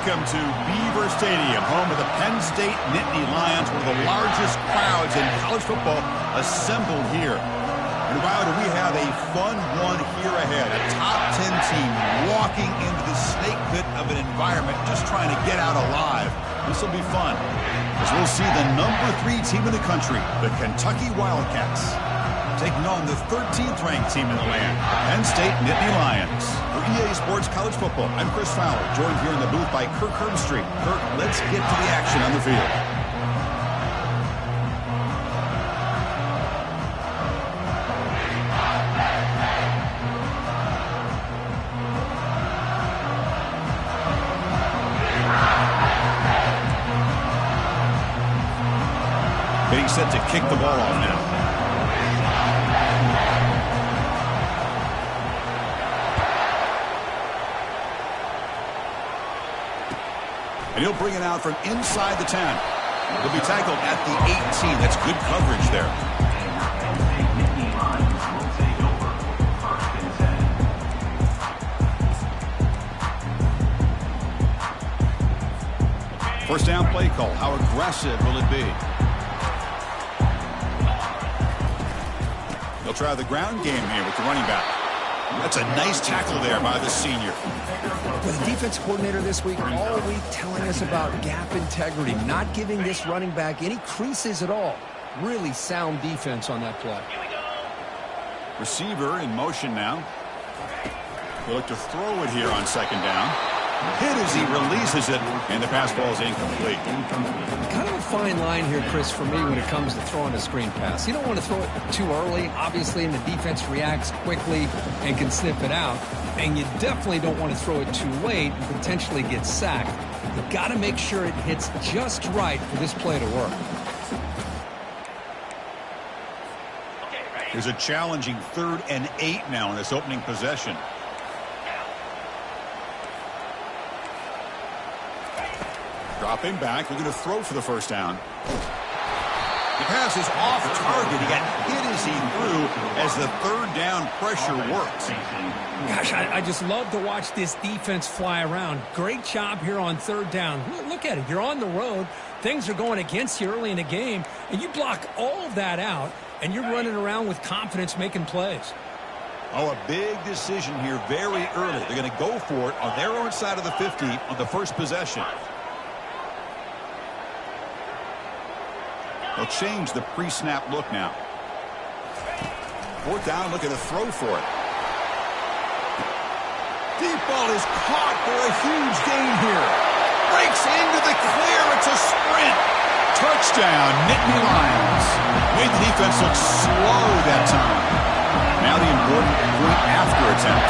Welcome to Beaver Stadium, home of the Penn State Nittany Lions, one of the largest crowds in college football assembled here. And wow, do we have a fun one here ahead. A top 10 team walking into the snake pit of an environment, just trying to get out alive. This will be fun, as we'll see the number 3 team in the country, the Kentucky Wildcats, taking on the 13th ranked team in the land, Penn State Nittany Lions. For EA Sports College Football, I'm Chris Fowler, joined here in the booth by Kirk Herbstreit. Kirk, let's get to the action on the field. Getting set to kick the ball off now. And he'll bring it out from inside the 10. He'll be tackled at the 18. That's good coverage there. First down play call. How aggressive will it be? They'll try the ground game here with the running back. That's a nice tackle there by the senior. The defense coordinator this week, all week telling us about gap integrity, not giving this running back any creases at all. Really sound defense on that play. Receiver in motion now. He'll look to throw it here on second down. Hit as he releases it, and the pass ball is incomplete. Kind of a fine line here, Chris, for me when it comes to throwing a screen pass. You don't want to throw it too early, obviously, and the defense reacts quickly and can sniff it out. And you definitely don't want to throw it too late and potentially get sacked. You've got to make sure it hits just right for this play to work. There's a challenging 3rd and 8 now in this opening possession. Dropping back, looking to throw for the first down. The pass is off target. He got hit as he threw as the 3rd down pressure works. Gosh, I just love to watch this defense fly around. Great job here on 3rd down. Look at it. You're on the road. Things are going against you early in the game, and you block all of that out, and you're running around with confidence making plays. Oh, a big decision here very early. They're going to go for it on their own side of the 50 on the first possession. They'll change the pre-snap look now. 4th down, looking to throw for it. Deep ball is caught for a huge gain here. Breaks into the clear. It's a sprint. Touchdown, Nittany Lions. Made the defense look slow that time. Now the important point after attempt.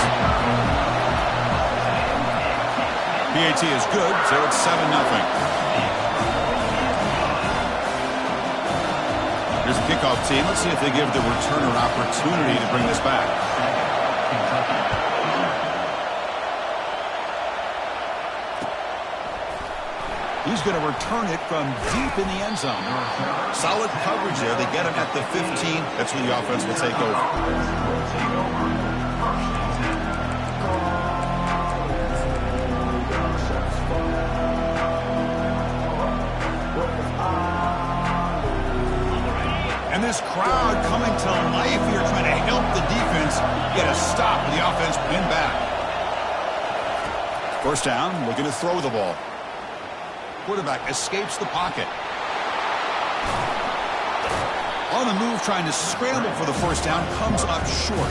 PAT is good, so it's 7-0. Here's the kickoff team. Let's see if they give the returner an opportunity to bring this back. He's going to return it from deep in the end zone. Solid coverage there. They get him at the 15. That's where the offense will take over. And this crowd coming to life here, trying to help the defense get a stop with the offense pinned back. First down, looking to throw the ball. Quarterback escapes the pocket. On the move, trying to scramble for the first down, comes up short.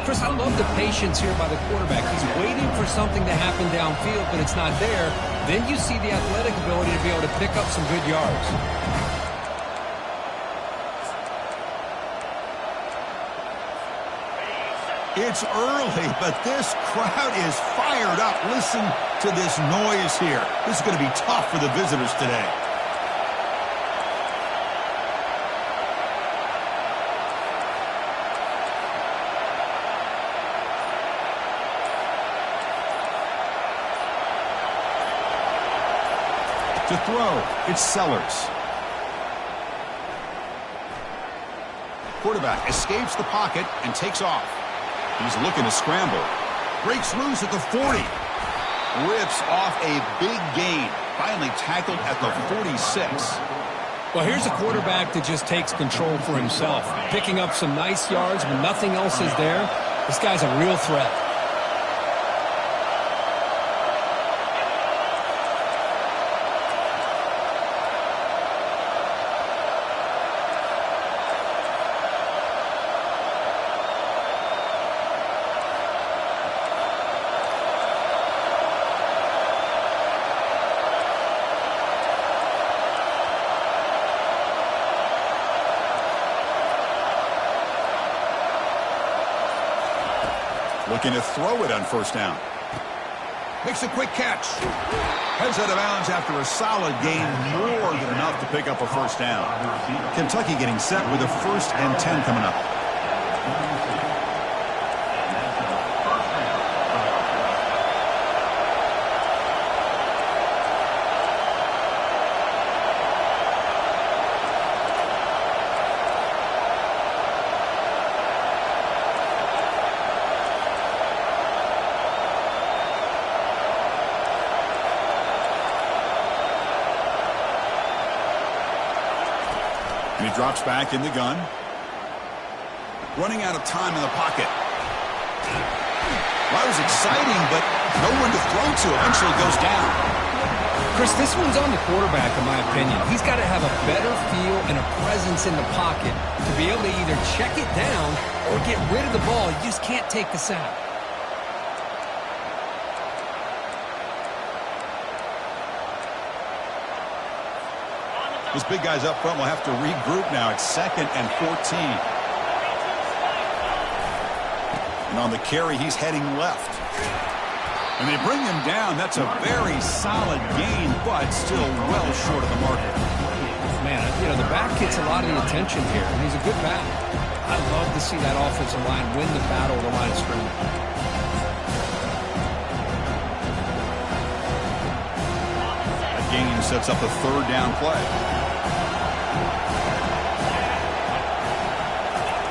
Chris, I love the patience here by the quarterback. He's waiting for something to happen downfield, but it's not there. Then you see the athletic ability to be able to pick up some good yards. It's early, but this crowd is fired up. Listen to this noise here. This is going to be tough for the visitors today. To throw, it's Sellers. Quarterback escapes the pocket and takes off. He's looking to scramble. Breaks loose at the 40. rips off a big gain. Finally tackled at the 46. Well, here's a quarterback that just takes control for himself. Picking up some nice yards when nothing else is there. This guy's a real threat. Looking to throw it on first down. Makes a quick catch. Heads out of bounds after a solid gain, more than enough to pick up a first down. Kentucky getting set with a 1st and 10 coming up. And he drops back in the gun. Running out of time in the pocket. Well, that was exciting, but no one to throw to. Eventually goes down. Chris, this one's on the quarterback, in my opinion. He's got to have a better feel and a presence in the pocket to be able to either check it down or get rid of the ball. You just can't take the sack. Those big guys up front will have to regroup now. It's 2nd and 14. And on the carry, he's heading left. And they bring him down. That's a very solid gain, but still well short of the marker. Man, you know, the back gets a lot of the attention here, and he's a good back. I love to see that offensive line win the battle of the line of scrimmage. That gain sets up a 3rd down play.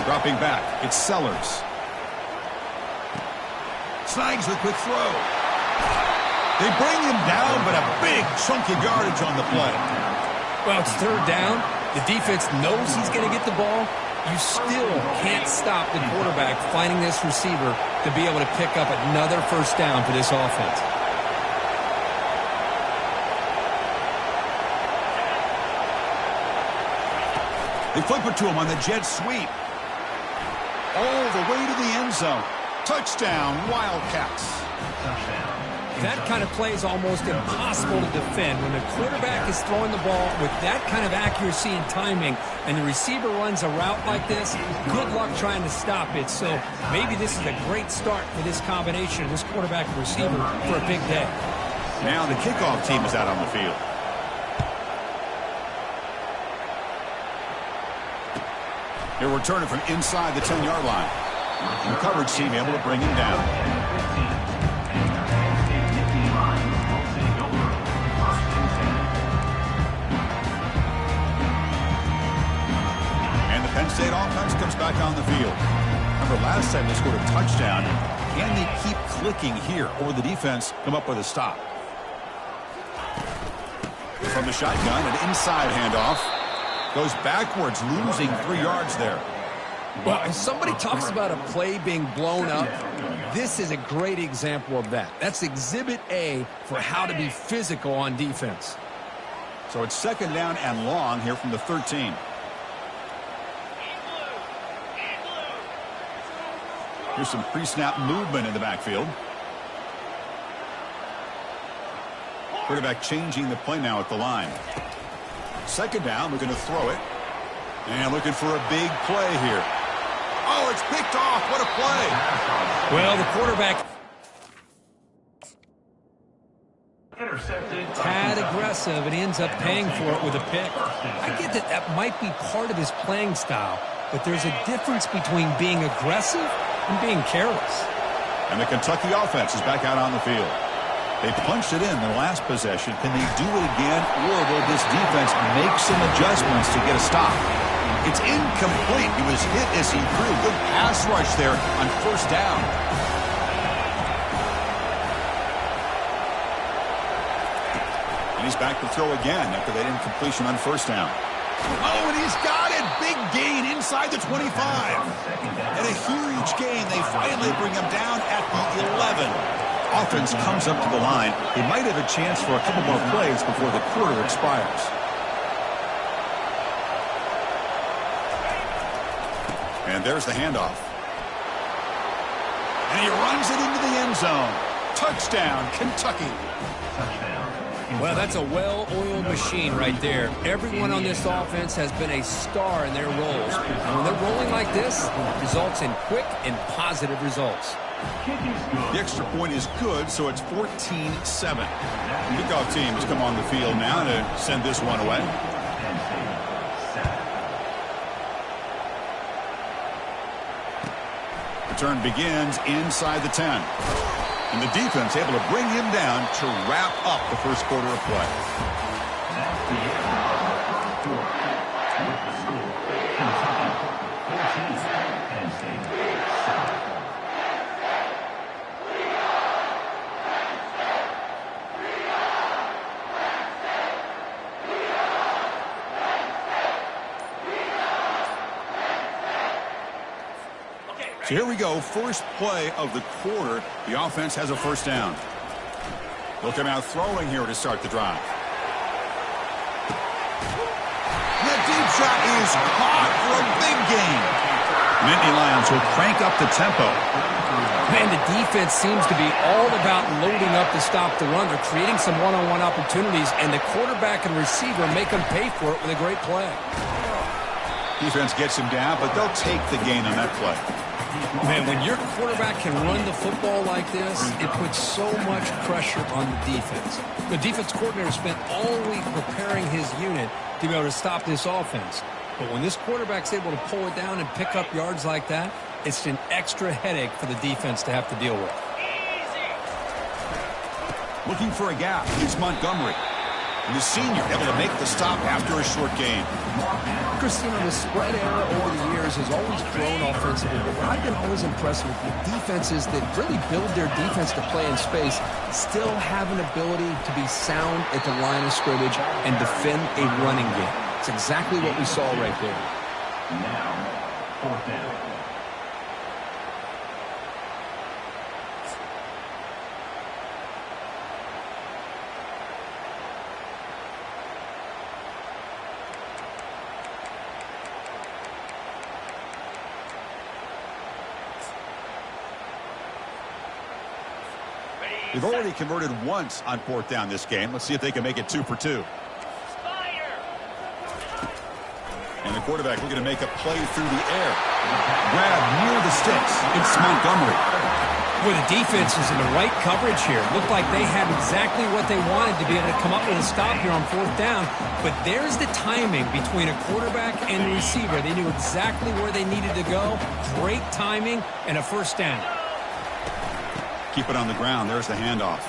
Dropping back, it's Sellers. Snags the quick throw. They bring him down, but a big chunk of yardage on the play. Well, it's 3rd down. The defense knows he's going to get the ball. You still can't stop the quarterback finding this receiver to be able to pick up another first down for this offense. They flip it to him on the jet sweep. All the way to the end zone. Touchdown, Wildcats. That kind of play is almost impossible to defend. When the quarterback is throwing the ball with that kind of accuracy and timing, and the receiver runs a route like this, good luck trying to stop it. So maybe this is a great start for this combination, this quarterback and receiver, for a big day. Now the kickoff team is out on the field. He'll return it from inside the 10-yard line. The coverage team able to bring him down. And the Penn State offense comes back on the field. Remember, last time they scored a touchdown. Can they keep clicking here, or will the defense come up with a stop? From the shotgun, an inside handoff. Goes backwards, losing 3 yards there. Well, if somebody talks about a play being blown up, this is a great example of that. That's exhibit A for how to be physical on defense. So it's 2nd down and long here from the 13. Here's some pre-snap movement in the backfield. Quarterback changing the play now at the line. 2nd down, looking to throw it. And looking for a big play here. Oh, it's picked off. What a play. Well, the quarterback tad aggressive, and he ends up paying for it with a pick. I get that that might be part of his playing style, but there's a difference between being aggressive and being careless. And the Kentucky offense is back out on the field. They punched it in the last possession. Can they do it again, or will this defense make some adjustments to get a stop? It's incomplete. He was hit as he threw. Good pass rush there on 1st down. And he's back to throw again after that incompletion on first down. Oh, and he's got it. Big gain inside the 25. And a huge gain. They finally bring him down at the 11. Offense comes up to the line. He might have a chance for a couple more plays before the quarter expires. And there's the handoff. And he runs it into the end zone. Touchdown, Kentucky. Well, that's a well-oiled machine right there. Everyone on this offense has been a star in their roles. And when they're rolling like this, it results in quick and positive results. The extra point is good, so it's 14-7. Kickoff team has come on the field now to send this one away. Return begins inside the 10. And the defense able to bring him down to wrap up the first quarter of play. So here we go, first play of the quarter. The offense has a first down. They'll come out throwing here to start the drive. The deep shot is caught for a big gain. Nittany Lions will crank up the tempo. Man, the defense seems to be all about loading up to stop the run. They're creating some one-on-one opportunities, and the quarterback and receiver make them pay for it with a great play. Defense gets him down, but they'll take the gain on that play. Man, when your quarterback can run the football like this, it puts so much pressure on the defense. The defense coordinator spent all week preparing his unit to be able to stop this offense. But when this quarterback's able to pull it down and pick up yards like that, it's an extra headache for the defense to have to deal with. Looking for a gap. It's Montgomery. And the senior able to make the stop after a short gain. Christine, the spread era over the years has always grown offensively, but what I've been always impressed with defenses that really build their defense to play in space still have an ability to be sound at the line of scrimmage and defend a running game. It's exactly what we saw right there. Now, fourth down. They've already converted once on fourth down this game. Let's see if they can make it 2 for 2. And the quarterback looking to make a play through the air. Grab near the sticks. It's Montgomery. Well, the defense is in the right coverage here. Looked like they had exactly what they wanted to be able to come up with a stop here on fourth down. But there's the timing between a quarterback and the receiver. They knew exactly where they needed to go. Great timing and a first down. Keep it on the ground. There's the handoff.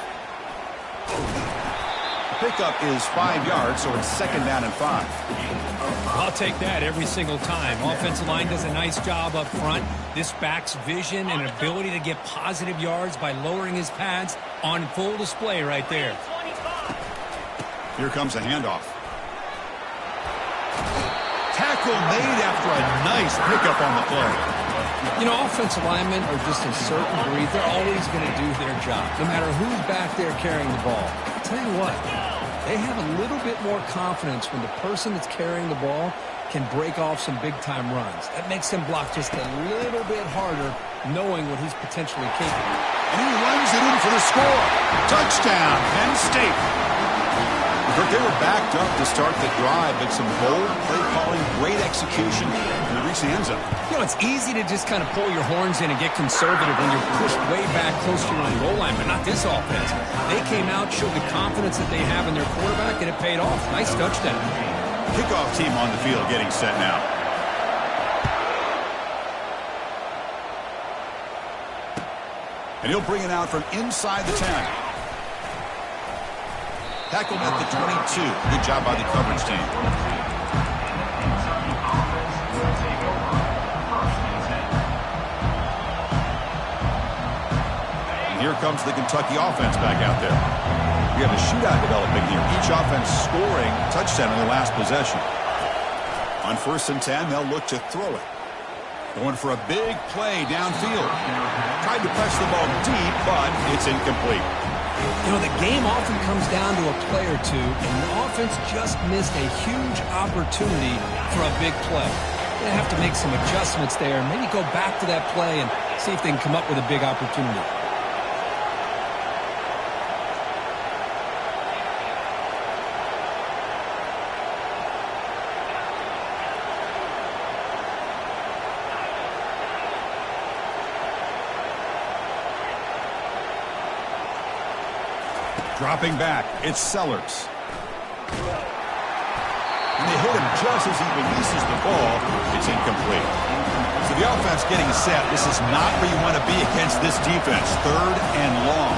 The pickup is 5 yards, so it's second down and 5. I'll take that every single time. Offensive line does a nice job up front. This back's vision and ability to get positive yards by lowering his pads on full display right there. Here comes the handoff. Tackle made after a nice pickup on the play. You know, offensive linemen are just a certain breed. They're always going to do their job, no matter who's back there carrying the ball. I'll tell you what, they have a little bit more confidence when the person that's carrying the ball can break off some big-time runs. That makes them block just a little bit harder, knowing what he's potentially capable. And he runs it in for the score. Touchdown, Penn State. They were backed up to start the drive, but some bold play calling, great execution, and they reach the end zone. You know, it's easy to just kind of pull your horns in and get conservative when you're pushed way back close to your own goal line, but not this offense. They came out, showed the confidence that they have in their quarterback, and it paid off. Nice touchdown. Kickoff team on the field getting set now. And he'll bring it out from inside the 10. Tackled at the 22. Good job by the coverage team. And here comes the Kentucky offense back out there. The we have a shootout developing here. Each offense scoring a touchdown in their last possession. On 1st and 10, they'll look to throw it. Going for a big play downfield. Tried to press the ball deep, but it's incomplete. You know, the game often comes down to a play or two, and the offense just missed a huge opportunity for a big play. They have to make some adjustments there, and maybe go back to that play and see if they can come up with a big opportunity. Dropping back, it's Sellers. And they hit him just as he releases the ball. It's incomplete. So the offense getting set. This is not where you want to be against this defense. 3rd and long.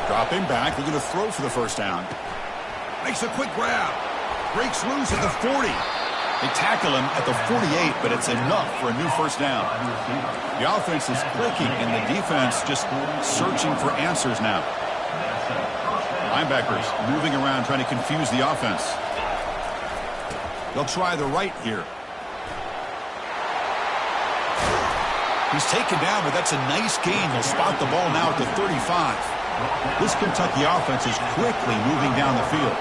Dropping back, they're going to throw for the 1st down. Makes a quick grab. Breaks loose at the 40. They tackle him at the 48, but it's enough for a new 1st down. The offense is clicking, and the defense just searching for answers now. Linebackers moving around, trying to confuse the offense. They'll try the right here. He's taken down, but that's a nice gain. They'll spot the ball now at the 35. This Kentucky offense is quickly moving down the field.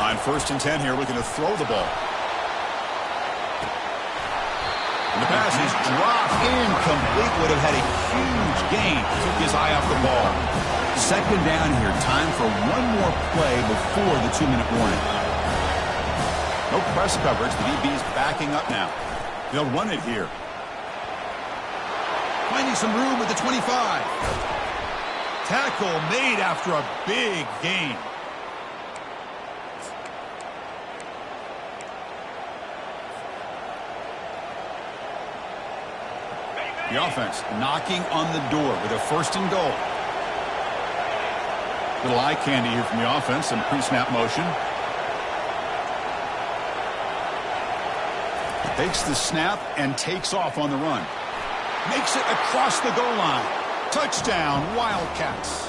On 1st and 10 here, looking to throw the ball. And the pass is dropped incomplete. Would have had a huge gain. Took his eye off the ball. 2nd down here. Time for one more play before the 2-minute warning. No press coverage. The DB's backing up now. They'll run it here. Finding some room at the 25. Tackle made after a big gain. The offense knocking on the door with a 1st and goal. Little eye candy here from the offense. Some pre-snap motion. Takes the snap and takes off on the run. Makes it across the goal line. Touchdown, Wildcats.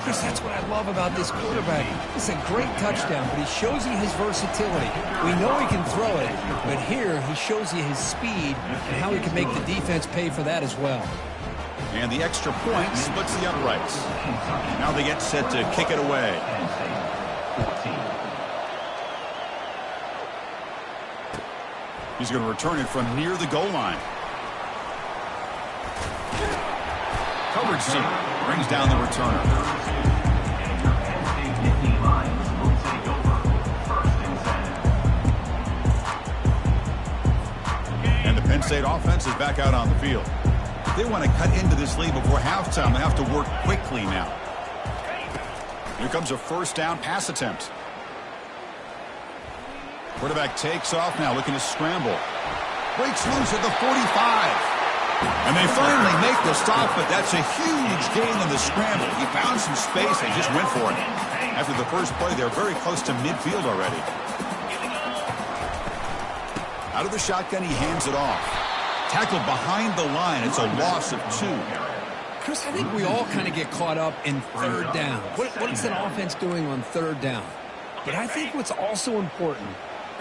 Chris, that's what I love about this quarterback. It's a great touchdown, but he shows you his versatility. We know he can throw it, but here he shows you his speed and how he can make the defense pay for that as well. And the extra point splits the uprights. Now they get set to kick it away. He's going to return it from near the goal line. Coverage team brings down the returner. And the Penn State offense is back out on the field. If they want to cut into this lead before halftime, they have to work quickly now. Here comes a 1st down pass attempt. Quarterback takes off now, looking to scramble. Breaks loose at the 45. And they finally make the stop, but that's a huge gain on the scramble. He found some space and just went for it. After the first play, they're very close to midfield already. Out of the shotgun, he hands it off. Tackled behind the line. It's a loss of 2. Chris, I think we all kind of get caught up in 3rd down. What is that offense doing on 3rd down? But I think what's also important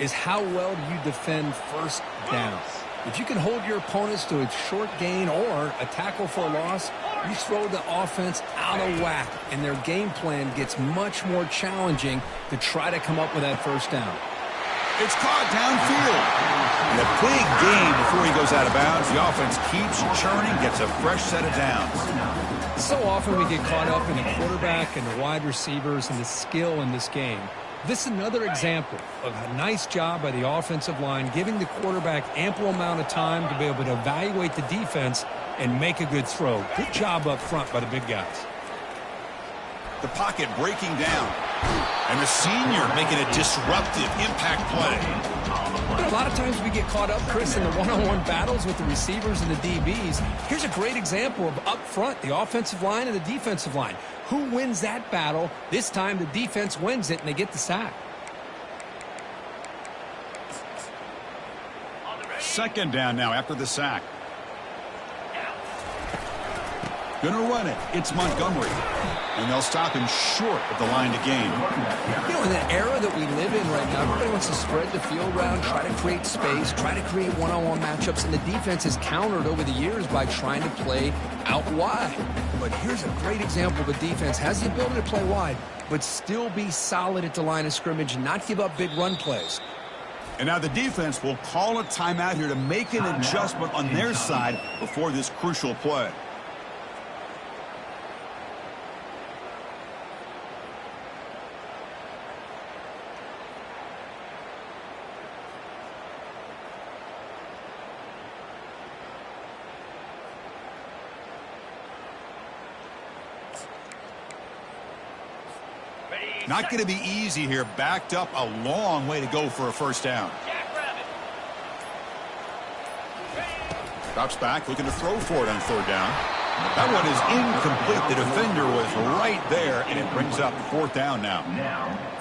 is how well do you defend 1st down. If you can hold your opponents to a short gain or a tackle for a loss, you throw the offense out of whack, and their game plan gets much more challenging to try to come up with that 1st down. It's caught downfield. And a big gain before he goes out of bounds. The offense keeps churning, gets a fresh set of downs. So often we get caught up in the quarterback and the wide receivers and the skill in this game. This is another example of a nice job by the offensive line, giving the quarterback ample amount of time to be able to evaluate the defense and make a good throw. Good job up front by the big guys. The pocket breaking down. And the senior making a disruptive impact play. A lot of times we get caught up, Chris, in the one-on-one battles with the receivers and the DBs. Here's a great example of up front, the offensive line and the defensive line. Who wins that battle? This time the defense wins it and they get the sack. Second down now after the sack. Gonna run it. It's Montgomery. And they'll stop him short of the line to gain. You know, in the era that we live in right now, everybody wants to spread the field around, try to create space, try to create one-on-one matchups, and the defense has countered over the years by trying to play out wide. But here's a great example of a defense has the ability to play wide, but still be solid at the line of scrimmage and not give up big run plays. And now the defense will call a timeout here to make an adjustment on their side before this crucial play. Not going to be easy here. Backed up a long way to go for a first down. Drops back, looking to throw for it on third down. That one is incomplete. The defender was right there, and it brings up fourth down now.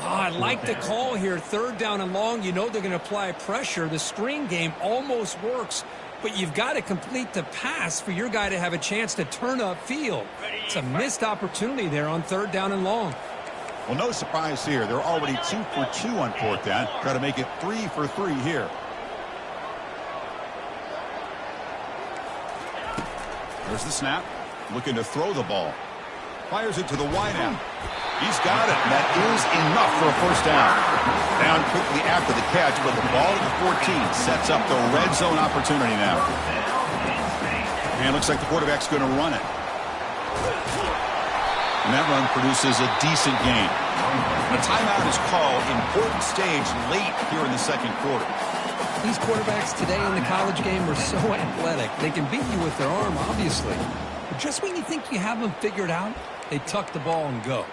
I like the call here. Third down and long. You know they're going to apply pressure. The screen game almost works, but you've got to complete the pass for your guy to have a chance to turn upfield. It's a missed opportunity there on third down and long. Well, no surprise here. They're already 2 for 2 on fourth down. Try to make it 3 for 3 here. There's the snap. Looking to throw the ball. Fires it to the wideout. He's got it, and that is enough for a first down. Down quickly after the catch, but the ball at the 14 sets up the red zone opportunity now. And looks like the quarterback's going to run it. And that run produces a decent gain. A timeout is called. Important stage late here in the second quarter. These quarterbacks today in the college game are so athletic. They can beat you with their arm, obviously. But just when you think you have them figured out, they tuck the ball and go.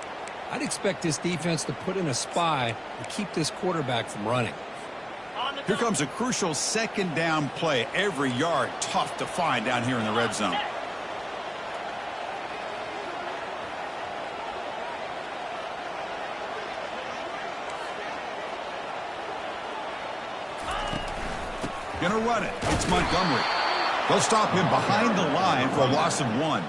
I'd expect this defense to put in a spy to keep this quarterback from running. Here comes a crucial second down play. Every yard tough to find down here in the red zone. Gonna run it. It's Montgomery. They'll stop him behind the line for a loss of 1.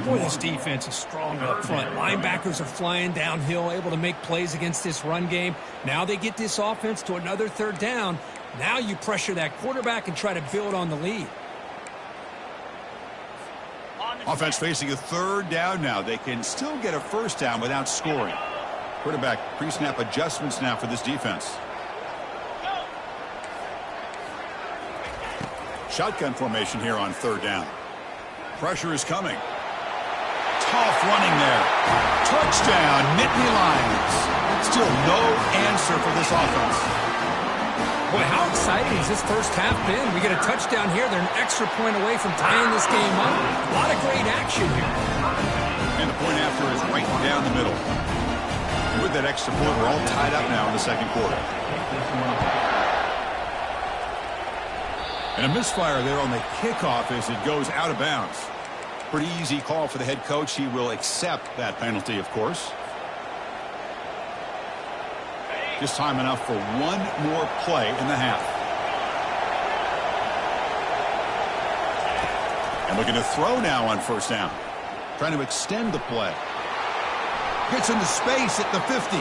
Boy, this defense is strong up front. Linebackers are flying downhill, able to make plays against this run game. Now they get this offense to another third down. Now you pressure that quarterback and try to build on the lead. Offense facing a third down now. They can still get a first down without scoring. Quarterback pre-snap adjustments now for this defense. Shotgun formation here on third down. Pressure is coming. Tough running there. Touchdown, Nittany Lions. Still no answer for this offense. Boy, how exciting has this first half been? We get a touchdown here. They're an extra point away from tying this game up. A lot of great action here. And the point after is right down the middle. With that extra point, we're all tied up now in the second quarter. And a misfire there on the kickoff as it goes out of bounds. Pretty easy call for the head coach. He will accept that penalty, of course. Just time enough for one more play in the half. And looking to throw now on first down. Trying to extend the play. Gets into space at the 50.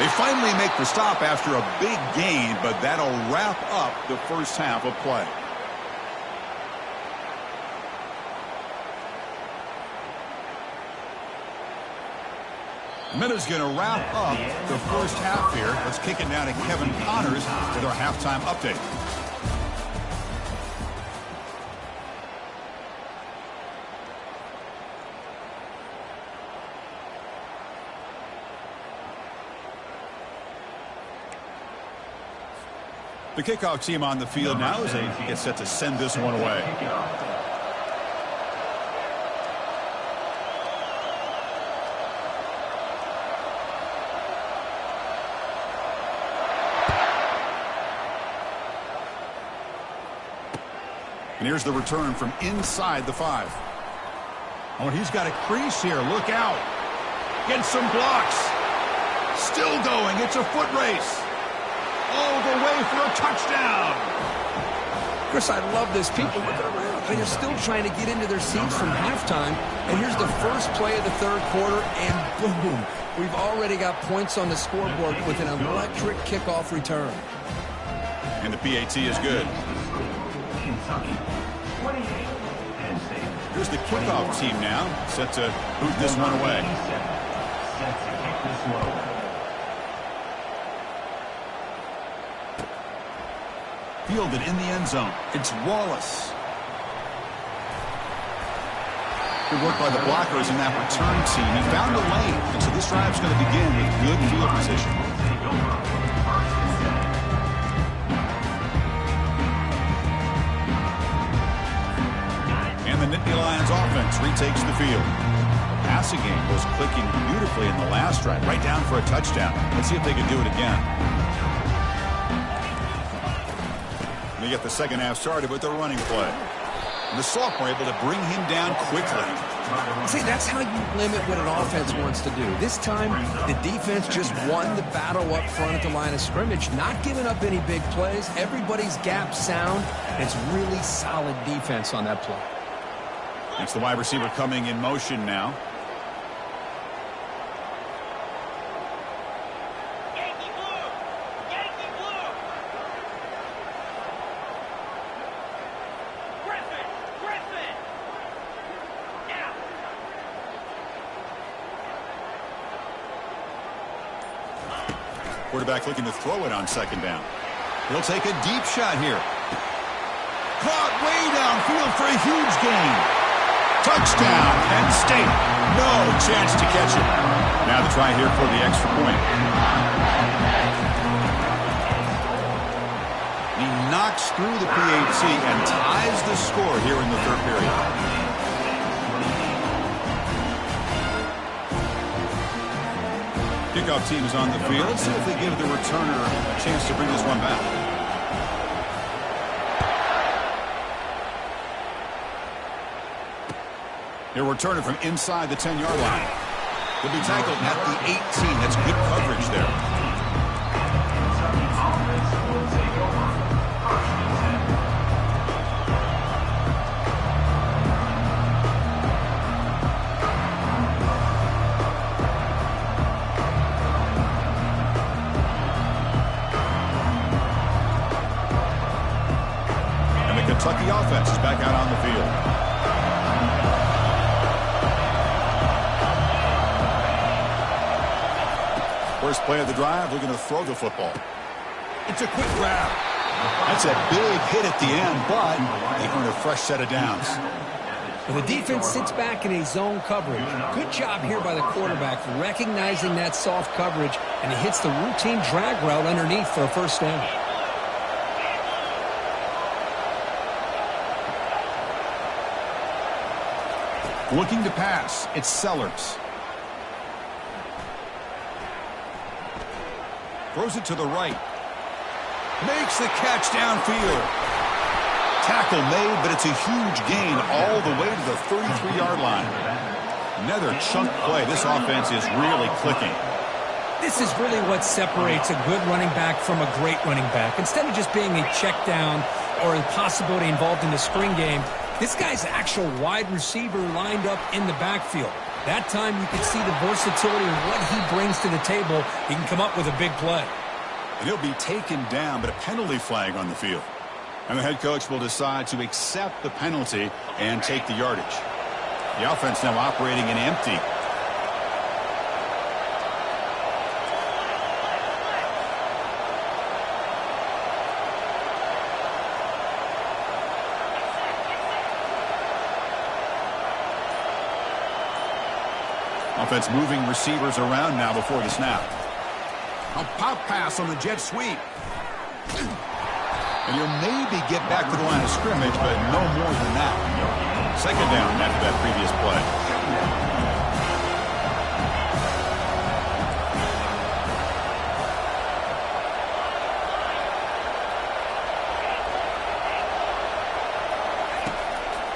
They finally make the stop after a big gain, but that'll wrap up the first half of play. Minute's going to wrap up the first half here. Let's kick it down to Kevin Connors with our halftime update. The kickoff team on the field now as they get set to send this one away. And here's the return from inside the 5. Oh, and he's got a crease here. Look out. Gets some blocks. Still going. It's a foot race. All the way for a touchdown. Chris, I love this. People looking around. They're still trying to get into their seats from halftime. And here's the first play of the third quarter, and boom. We've already got points on the scoreboard with an electric kickoff return. And the PAT is good. Kentucky, 28, Penn State. Here's the kickoff team now, set to boot this one away. Set to kick this one away. Fielded in the end zone. It's Wallace. Good work by the blockers in that return team. He found a lane, and so this drive's going to begin with good field position. And the Nittany Lions offense retakes the field. The passing game was clicking beautifully in the last drive, right down for a touchdown. Let's see if they can do it again. They get the second half started with their running play. And the sophomore able to bring him down quickly. See, that's how you limit what an offense wants to do. This time, the defense just won the battle up front at the line of scrimmage, not giving up any big plays. Everybody's gap sound. It's really solid defense on that play. It's the wide receiver coming in motion now. Quarterback looking to throw it on second down. He'll take a deep shot here. Caught way downfield for a huge gain. Touchdown, Penn State. No chance to catch it. Now the try here for the extra point. He knocks through the PAT and ties the score here in the third period. Kickoff team is on the field. Let's see if they give the returner a chance to bring this one back. He'll return it from inside the 10-yard line. He'll be tackled at the 18. That's good coverage there. Kentucky offense is back out on the field. First play of the drive, we're going to throw the football. It's a quick grab. That's a big hit at the end, but they earn a fresh set of downs. Well, the defense sits back in a zone coverage. Good job here by the quarterback recognizing that soft coverage, and he hits the routine drag route underneath for a first down. Looking to pass, it's Sellers. Throws it to the right. Makes the catch downfield. Tackle made, but it's a huge gain all the way to the 33-yard line. Another chunk play. This offense is really clicking. This is really what separates a good running back from a great running back. Instead of just being a check down or a possibility involved in the screen game, this guy's actual wide receiver lined up in the backfield. That time you can see the versatility of what he brings to the table. He can come up with a big play. And he'll be taken down, but a penalty flag on the field. And the head coach will decide to accept the penalty and take the yardage. The offense now operating in empty. Offense moving receivers around now before the snap. A pop pass on the jet sweep. And he'll maybe get back to the line of scrimmage, but no more than that. Second down after that previous play.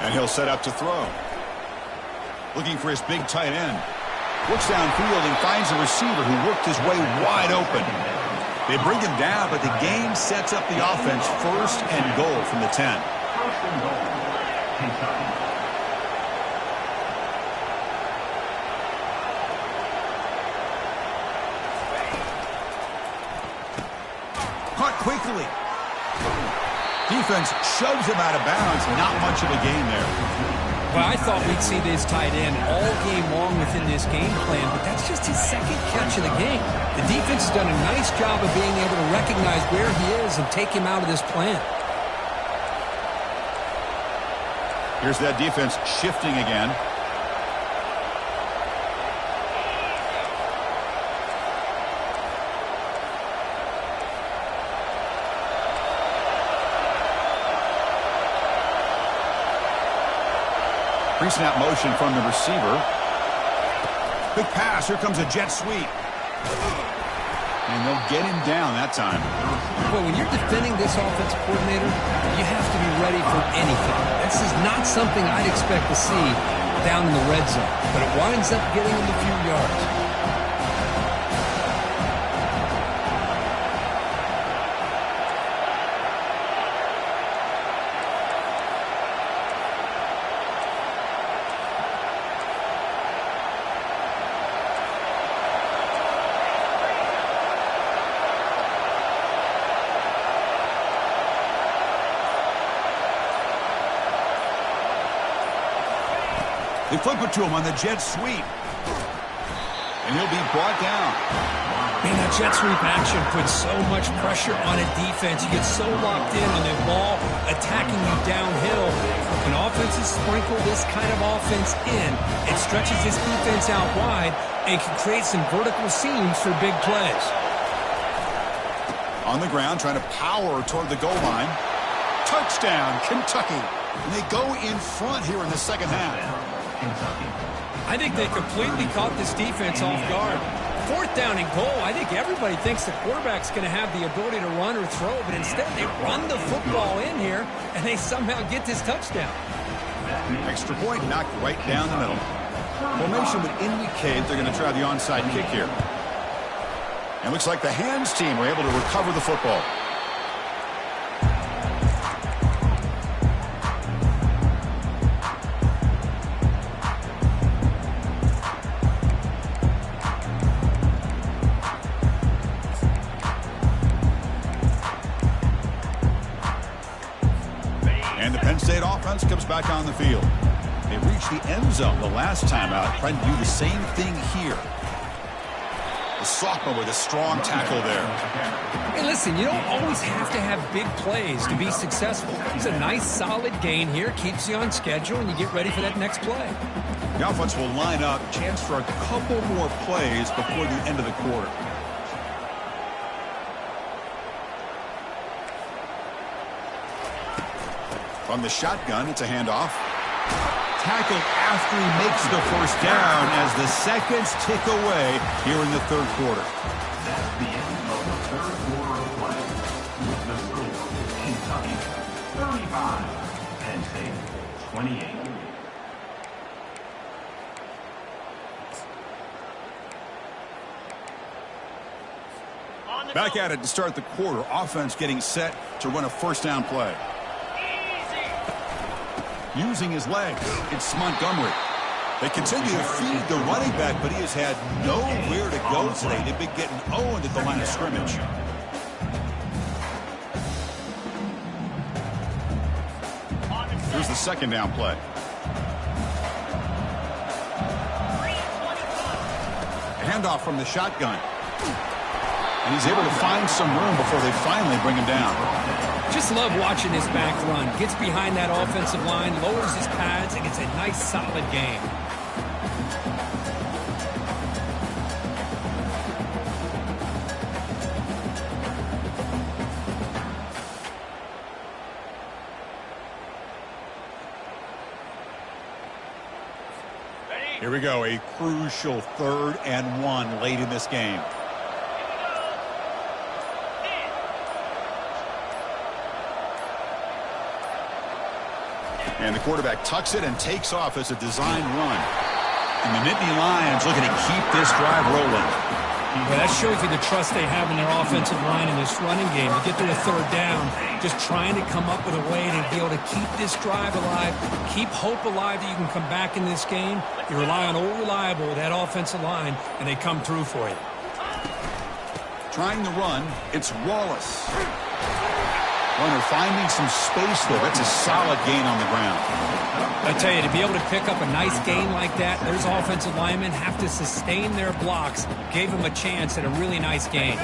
And he'll set up to throw. Looking for his big tight end. Looks downfield and finds a receiver who worked his way wide open. They bring him down, but the game sets up the offense first and goal from the 10. First and goal. Kentucky. Caught quickly. Defense shoves him out of bounds. Not much of a gain there. Well, I thought we'd see this tight end all game long within this game plan, but that's just his second catch of the game. The defense has done a nice job of being able to recognize where he is and take him out of this plan. Here's that defense shifting again. Pre-snap motion from the receiver. Big pass. Here comes a jet sweep. And they'll get him down that time. Well, when you're defending this offensive coordinator, you have to be ready for anything. This is not something I'd expect to see down in the red zone, but it winds up getting him a few yards. They flip it to him on the jet sweep. And he'll be brought down. Man, that jet sweep action puts so much pressure on a defense. You get so locked in on the ball attacking you downhill. When offenses sprinkle this kind of offense in, it stretches this defense out wide and can create some vertical seams for big plays. On the ground, trying to power toward the goal line. Touchdown, Kentucky. And they go in front here in the second half. Kentucky. I think they completely caught this defense off guard. Fourth down and goal, I think everybody thinks the quarterback's going to have the ability to run or throw, but instead they run the football in here, and they somehow get this touchdown. Extra point knocked right down the middle. Formation would indicate they're going to try the onside kick here. And looks like the hands team were able to recover the football. And the Penn State offense comes back on the field. They reached the end zone the last time out, trying to do the same thing here. The sophomore with a strong tackle there. Hey, listen, you don't always have to have big plays to be successful. It's a nice, solid gain here, keeps you on schedule, and you get ready for that next play. The offense will line up, chance for a couple more plays before the end of the quarter. From the shotgun, it's a handoff. Tackled after he makes the first down as the seconds tick away here in the third quarter. That's the end of the third quarter of play. With the score, Kentucky 35, Penn State 28. Back at it to start the quarter. Offense getting set to run a first down play. Using his legs, it's Montgomery. They continue to feed the running back, but he has had nowhere to go today. They've been getting owned at the line of scrimmage. Here's the second down play. A handoff from the shotgun. And he's able to find some room before they finally bring him down. Just love watching this back run. Gets behind that offensive line, lowers his pads, and gets a nice, solid game. Here we go, a crucial 3rd and 1 late in this game. And the quarterback tucks it and takes off as a design run. And the Nittany Lions looking to keep this drive rolling. Well, that shows you the trust they have in their offensive line in this running game. To get to a third down, just trying to come up with a way to be able to keep this drive alive, keep hope alive that you can come back in this game. You rely on Old Reliable, that offensive line, and they come through for you. Trying the run, it's Wallace. Runner finding some space there. That's a solid gain on the ground. I tell you, to be able to pick up a nice gain like that, those offensive linemen have to sustain their blocks. Gave them a chance at a really nice gain.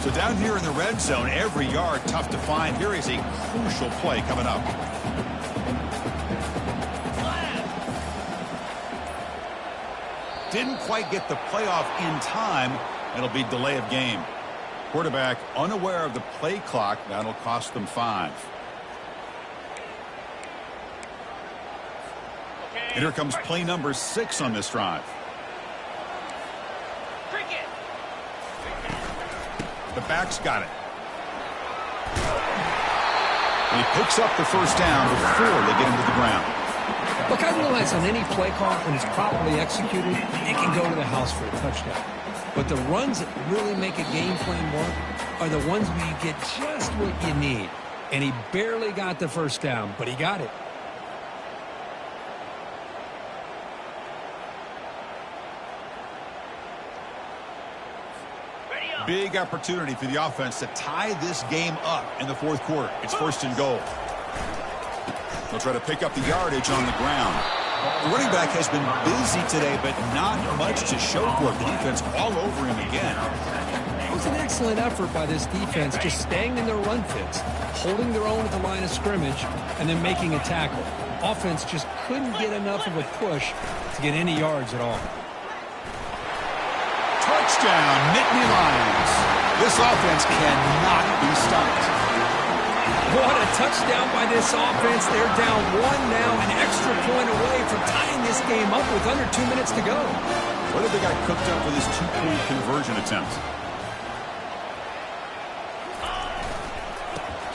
So down here in the red zone, every yard tough to find. Here is a crucial play coming up. Didn't quite get the playoff in time. It'll be delay of game. Quarterback unaware of the play clock. That'll cost them 5. And here comes play number 6 on this drive. The back's got it. And he picks up the first down before they get him to the ground. Look, I realize on any play call, when it's properly executed, it can go to the house for a touchdown. But the runs that really make a game plan work are the ones where you get just what you need. And he barely got the first down, but he got it. Big opportunity for the offense to tie this game up in the fourth quarter. It's first and goal. They'll try to pick up the yardage on the ground. The running back has been busy today, but not much to show for it. The defense all over him again. It was an excellent effort by this defense, just staying in their run fits, holding their own at the line of scrimmage, and then making a tackle. Offense just couldn't get enough of a push to get any yards at all. Touchdown, Nittany Lions. This offense cannot be stopped. What a touchdown by this offense. They're down 1 now, an extra point away from tying this game up with under 2 minutes to go. What have they got cooked up for this 2-point conversion attempt?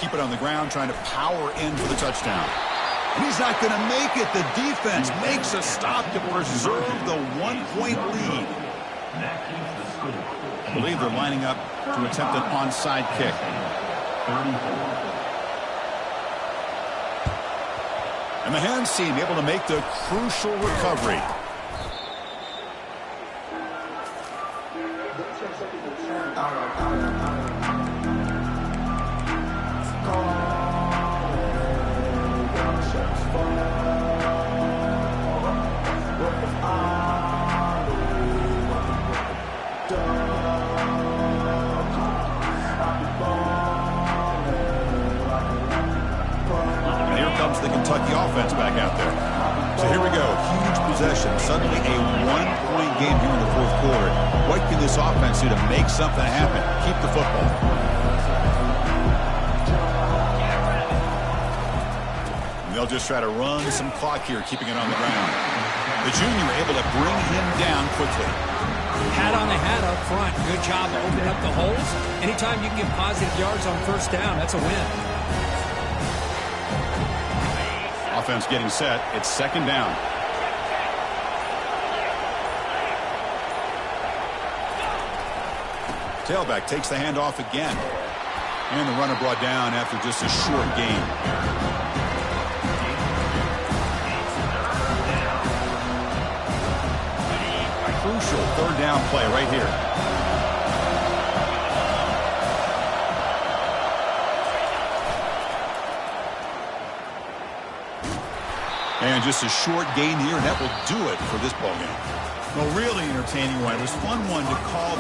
Keep it on the ground, trying to power in for the touchdown. He's not going to make it. The defense makes a stop to preserve the 1-point lead. I believe they're lining up to attempt an onside kick. 34. And the hands team able to make the crucial recovery. The Kentucky offense back out there. So here we go. Huge possession. Suddenly a 1-point game here in the fourth quarter. What can this offense do to make something happen? Keep the football. And they'll just try to run some clock here, keeping it on the ground. The junior able to bring him down quickly. Hat on the hat up front. Good job to open up the holes. Anytime you can get positive yards on first down, that's a win. Offense getting set. It's second down. Tailback takes the handoff again. And the runner brought down after just a short gain. Crucial third down play right here. And just a short gain here, and that will do it for this ballgame. Well, really entertaining one. It was fun one to call.